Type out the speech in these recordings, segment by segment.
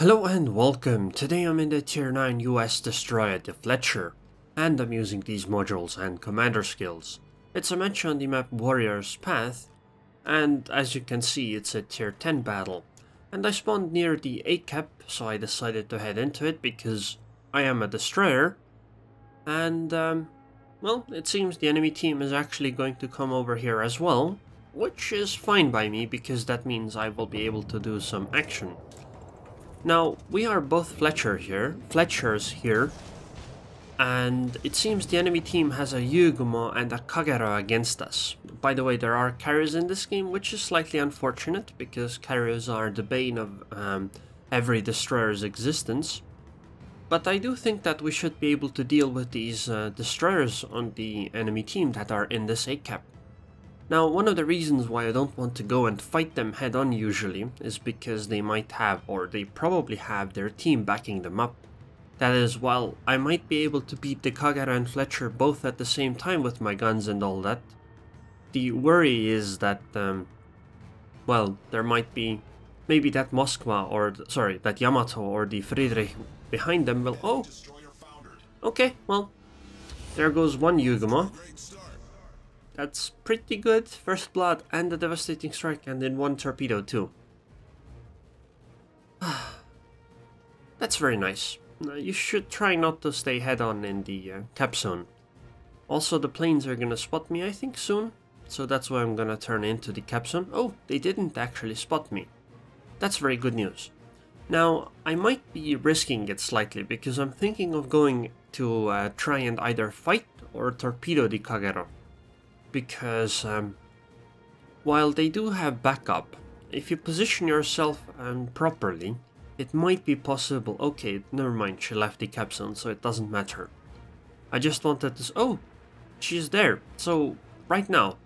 Hello and welcome. Today I'm in the tier 9 US destroyer, the Fletcher, and I'm using these modules and commander skills. It's a match on the map Warrior's Path, and as you can see it's a tier 10 battle. And I spawned near the A cap, so I decided to head into it because I am a destroyer. And well, it seems the enemy team is actually going to come over here as well, which is fine by me because that means I will be able to do some action. Now, we are both Fletchers here, and it seems the enemy team has a Yugumo and a Kagero against us. By the way, there are carriers in this game, which is slightly unfortunate, because carriers are the bane of every destroyer's existence. But I do think that we should be able to deal with these destroyers on the enemy team that are in this A cap. Now, one of the reasons why I don't want to go and fight them head on usually is because they might have, or they probably have, their team backing them up. That is, while I might be able to beat the Kagero and Fletcher both at the same time with my guns and all that, the worry is that, well, there might be, maybe that Moskva, or, sorry, that Yamato or the Friedrich behind them will, oh, okay, well, there goes one Yugumo. That's pretty good. First blood and a devastating strike, and in one torpedo too. That's very nice. You should try not to stay head on in the cap zone. Also, the planes are gonna spot me, I think, soon. So that's why I'm gonna turn into the cap zone. Oh, they didn't actually spot me. That's very good news. Now, I might be risking it slightly because I'm thinking of going to try and either fight or torpedo the Kagero. Because while they do have backup, if you position yourself properly, it might be possible. Okay, never mind, she left the cap zone, so it doesn't matter. I just wanted to... Oh, she's there. So, right now,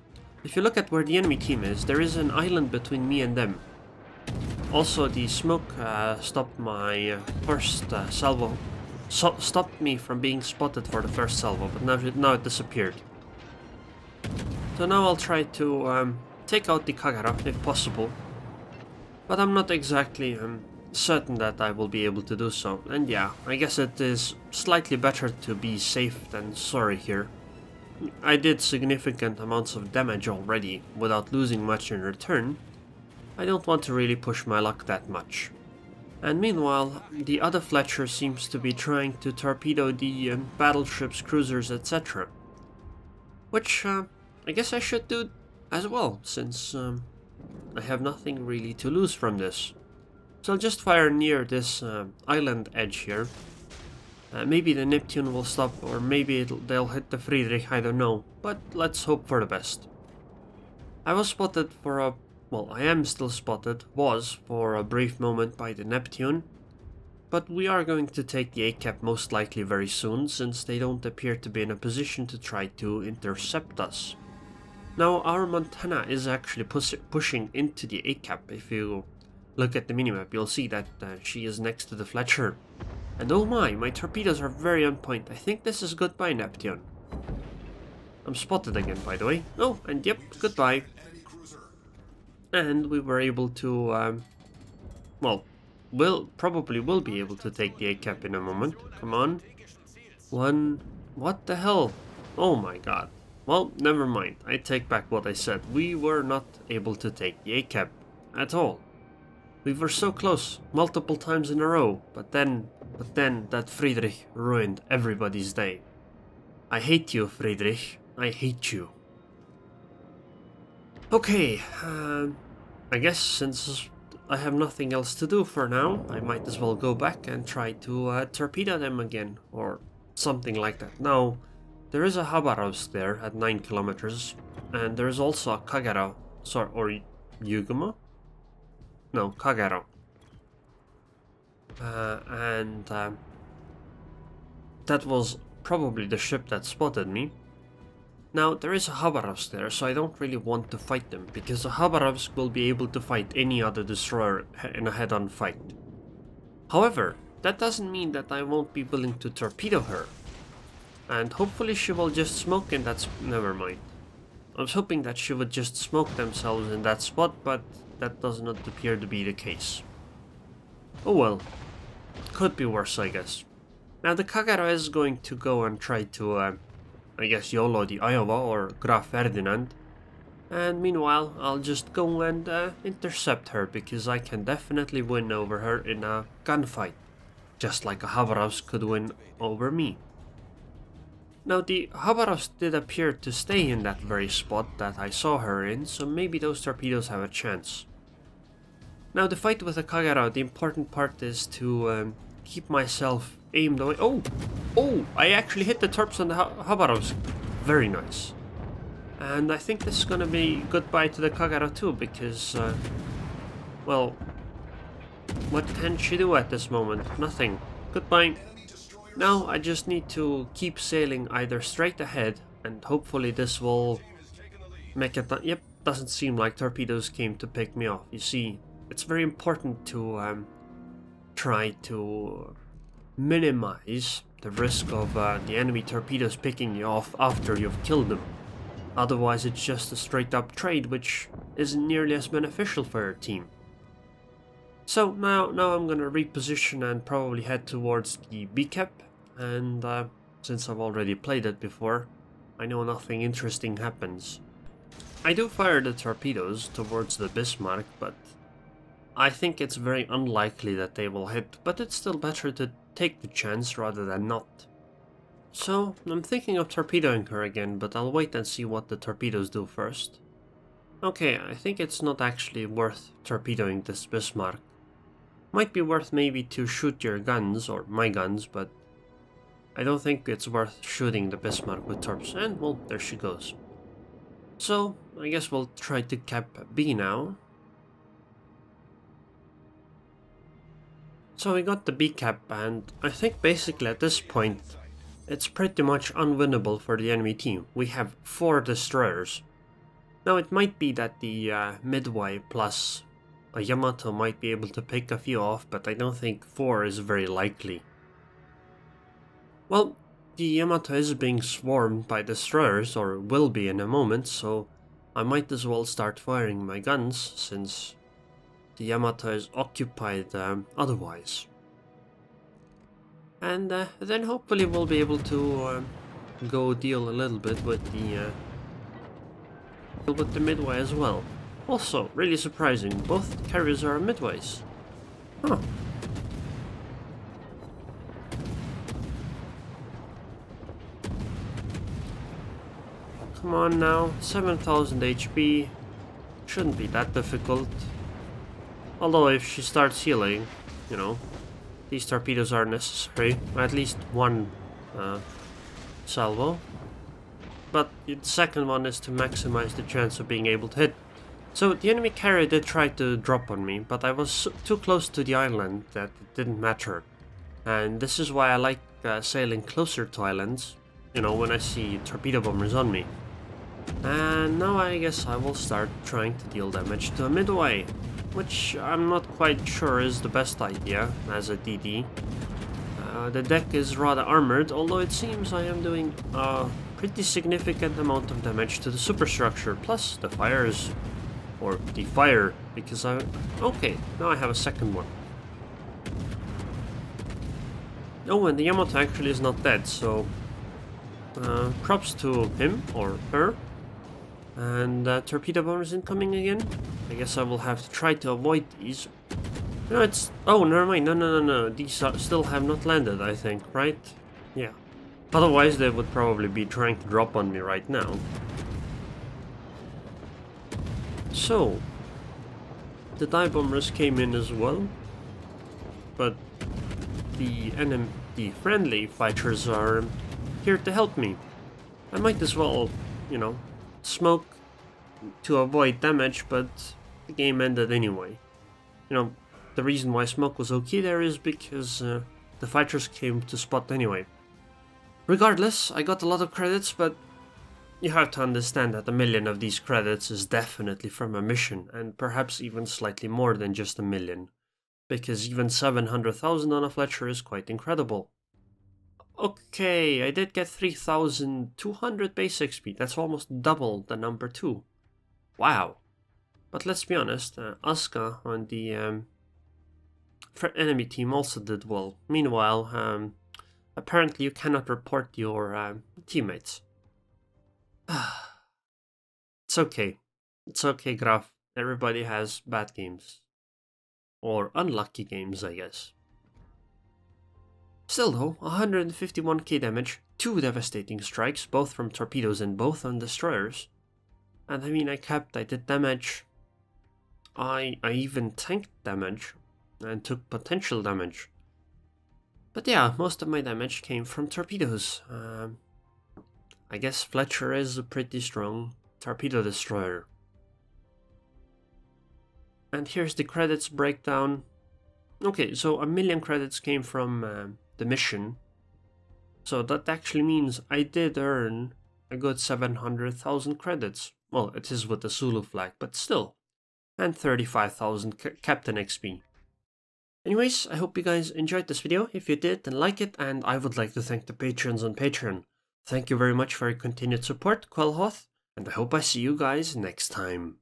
if you look at where the enemy team is, there is an island between me and them. Also, the smoke stopped my first salvo. Stopped me from being spotted for the first salvo, but now it disappeared. So now I'll try to take out the Kagero if possible, but I'm not exactly certain that I will be able to do so. And yeah, I guess it is slightly better to be safe than sorry here. I did significant amounts of damage already without losing much in return. I don't want to really push my luck that much. And meanwhile, the other Fletcher seems to be trying to torpedo the battleships, cruisers, etc. Which I guess I should do as well, since I have nothing really to lose from this. So I'll just fire near this island edge here. Maybe the Neptune will stop, or maybe they'll hit the Friedrich, I don't know. But let's hope for the best. I was spotted for a... well, I am still spotted, was for a brief moment by the Neptune. But we are going to take the A cap most likely very soon, since they don't appear to be in a position to try to intercept us. Now, our Montana is actually pushing into the A cap. If you look at the minimap, you'll see that she is next to the Fletcher. And oh my torpedoes are very on point. I think this is goodbye, Neptune. I'm spotted again, by the way. Oh, and yep, goodbye. And we were able to, well, probably will be able to take the A cap in a moment. Come on. What the hell? Oh my god. Well, never mind. I take back what I said. We were not able to take the A cap at all. We were so close multiple times in a row, but then that Friedrich ruined everybody's day. I hate you, Friedrich. I hate you. Okay, I guess since I have nothing else to do for now, I might as well go back and try to torpedo them again, or something like that. Now, there is a Habarovsk there at 9 kilometers, and there is also a Kagero, sorry, or Yugumo? No, Kagero. That was probably the ship that spotted me. Now, there is a Habarovsk there, so I don't really want to fight them, because a Habarovsk will be able to fight any other destroyer in a head-on fight. However, that doesn't mean that I won't be willing to torpedo her. And hopefully she will just smoke in that never mind. I was hoping that she would just smoke themselves in that spot, but that does not appear to be the case. Oh well, could be worse, I guess. Now the Kagero is going to go and try to, I guess, YOLO the Iowa or Graf Ferdinand. And meanwhile, I'll just go and intercept her, because I can definitely win over her in a gunfight. Just like a Habarovsk could win over me. Now the Habarovsk did appear to stay in that very spot that I saw her in, so maybe those torpedoes have a chance. Now the fight with the Kagero, the important part is to keep myself aimed away. Oh! I actually hit the Torps on the Habarovsk. Very nice. And I think this is gonna be goodbye to the Kagero too, because, well, what can she do at this moment? Nothing. Goodbye. Now I just need to keep sailing either straight ahead, and hopefully this will make it... Yep, doesn't seem like torpedoes came to pick me off. You see, it's very important to try to minimize the risk of the enemy torpedoes picking you off after you've killed them. Otherwise it's just a straight up trade, which isn't nearly as beneficial for your team. So now I'm gonna reposition and probably head towards the B-cap, and since I've already played it before, I know nothing interesting happens. I do fire the torpedoes towards the Bismarck, but I think it's very unlikely that they will hit, but it's still better to take the chance rather than not. So, I'm thinking of torpedoing her again, but I'll wait and see what the torpedoes do first. Okay, I think it's not actually worth torpedoing this Bismarck. Might be worth maybe to shoot your guns, or my guns, but I don't think it's worth shooting the Bismarck with Torps, and well, there she goes. So, I guess we'll try to cap B now. So we got the B cap, and I think basically at this point it's pretty much unwinnable for the enemy team. We have 4 destroyers. Now it might be that the Midway plus a Yamato might be able to pick a few off, but I don't think 4 is very likely. Well, the Yamato is being swarmed by destroyers, or will be in a moment, so I might as well start firing my guns, since the Yamato is occupied otherwise. And then hopefully we'll be able to go deal a little bit with the Midway as well. Also, really surprising, both carriers are Midways. Huh. Come on now, 7000 HP, shouldn't be that difficult. Although if she starts healing, you know, these torpedoes are necessary, at least one salvo. But the second one is to maximize the chance of being able to hit. So the enemy carrier did try to drop on me, but I was too close to the island that it didn't matter. And this is why I like sailing closer to islands, you know, when I see torpedo bombers on me. And now I guess I will start trying to deal damage to a Midway, which I'm not quite sure is the best idea as a DD. The deck is rather armored, although it seems I am doing a pretty significant amount of damage to the superstructure, plus the fires, or the fire, because okay, now I have a second one. Oh, and the Yamato actually is not dead, so props to him or her. And torpedo bombers incoming again. I guess I will have to try to avoid these. No, it's... Oh, never mind. No. These still have not landed, I think, right? Yeah. Otherwise, they would probably be trying to drop on me right now. So, the dive bombers came in as well. But the friendly fighters are here to help me. I might as well, you know, smoke to avoid damage, but the game ended anyway. You know, the reason why smoke was okay there is because the fighters came to spot anyway. Regardless, I got a lot of credits, but you have to understand that 1 million of these credits is definitely from a mission, and perhaps even slightly more than just 1 million, because even 700,000 on a Fletcher is quite incredible. Okay, I did get 3,200 base XP, that's almost double the number 2. Wow. But let's be honest, Asuka on the enemy team also did well. Meanwhile, apparently you cannot report your teammates. It's okay. It's okay, Graf. Everybody has bad games. Or unlucky games, I guess. Still though, 151k damage, 2 devastating strikes, both from torpedoes and both on destroyers. And I mean, I did damage. I even tanked damage and took potential damage. But yeah, most of my damage came from torpedoes. I guess Fletcher is a pretty strong torpedo destroyer. And here's the credits breakdown. Okay, so 1,000,000 credits came from the mission. So that actually means I did earn a good 700,000 credits. Well, it is with the Zulu flag, but still. And 35,000 Captain XP. Anyways, I hope you guys enjoyed this video. If you did, then like it, and I would like to thank the patrons on Patreon. Thank you very much for your continued support, Quellhoth, and I hope I see you guys next time.